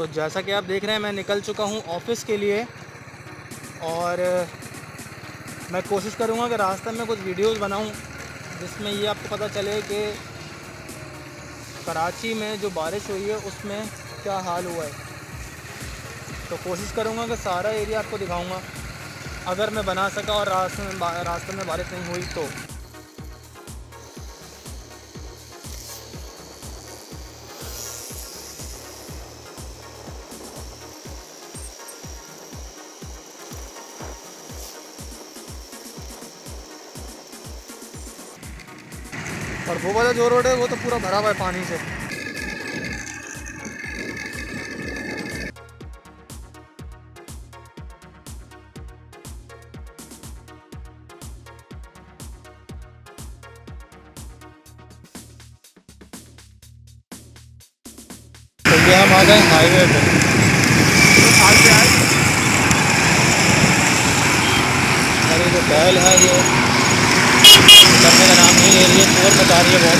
तो जैसा कि आप देख रहे हैं मैं निकल चुका हूँ ऑफ़िस के लिए और मैं कोशिश करूँगा कि रास्ते में कुछ वीडियोस बनाऊँ जिसमें ये आपको पता चले कि कराची में जो बारिश हुई है उसमें क्या हाल हुआ है। तो कोशिश करूँगा कि सारा एरिया आपको दिखाऊँगा अगर मैं बना सका और रास्ते में बारिश नहीं हुई तो। और वो वाला जो रोड है वो तो पूरा भरा हुआ है पानी से। तो ये हम आ गए हाईवे पे। अरे जो बैल है ये करने का नाम नहीं ले रही है, शोर मचा रही है बहुत।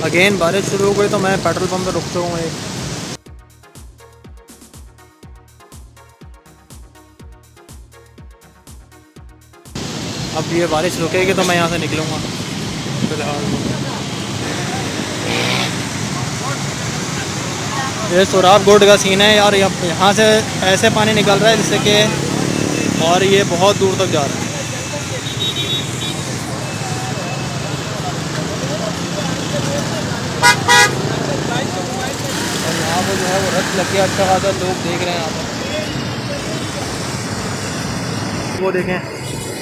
अगेन बारिश शुरू हो गई तो मैं पेट्रोल पंप पर रुक चुका हूँ एक। अब ये बारिश रुकेगी तो मैं यहाँ से निकलूँगा फिलहाल। ये सोराब गोड का सीन है यार, यहाँ से ऐसे पानी निकल रहा है जिससे कि और ये बहुत दूर तक जा रहा है। और यहाँ पर जो है वो रथ लग गया, अच्छा खासा लोग देख रहे हैं यहाँ पर। वो देखें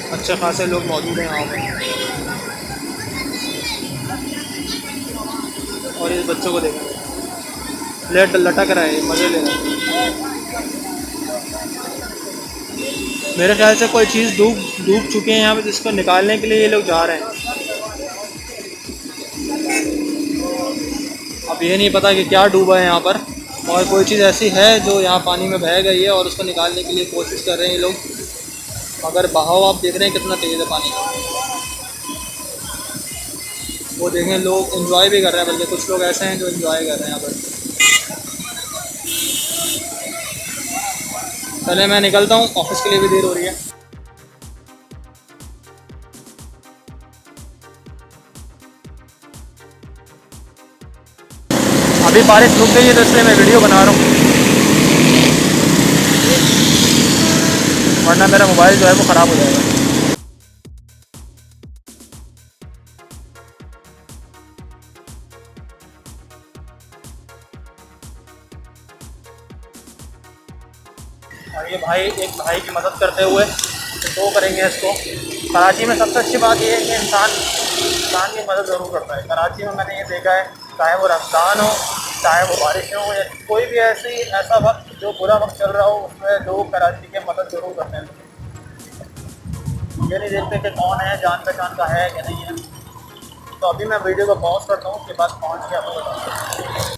अच्छे खासे लोग मौजूद हैं यहाँ पर। और इस बच्चों को देखें लटक रहा है, मज़े ले रहा है। मेरे ख्याल से कोई चीज़ डूब चुकी है यहाँ पे जिसको निकालने के लिए ये लोग जा रहे हैं। अब ये नहीं पता कि क्या डूबा है यहाँ पर, और कोई चीज़ ऐसी है जो यहाँ पानी में बह गई है और उसको निकालने के लिए कोशिश कर रहे हैं ये लोग। अगर बहाव आप देख रहे हैं कितना तेज़ है पानी का, वो देखें लोग एंजॉय भी कर रहे हैं, बल्कि कुछ लोग ऐसे हैं जो एंजॉय कर रहे हैं यहाँ पर। पहले मैं निकलता हूँ, ऑफिस के लिए भी देर हो रही है। अभी बारिश रुक गई है तो इसलिए मैं वीडियो बना रहा हूँ, वरना मेरा मोबाइल जो है वो ख़राब हो जाएगा। और ये भाई एक भाई की मदद करते हुए तो करेंगे इसको। कराची में सबसे अच्छी बात ये है कि इंसान की मदद ज़रूर करता है। कराची में मैंने ये देखा है, चाहे वो रमज़ान हो, चाहे वो बारिश हो, या कोई भी ऐसा वक्त जो बुरा वक्त चल रहा हो, उसमें लोग कराची की मदद ज़रूर करते हैं। ये नहीं देखते कि कौन है, जान पहचान का है कि नहीं है। तो अभी मैं वीडियो को पॉज करता हूँ, उसके बाद पहुँच के आपको बताऊँ।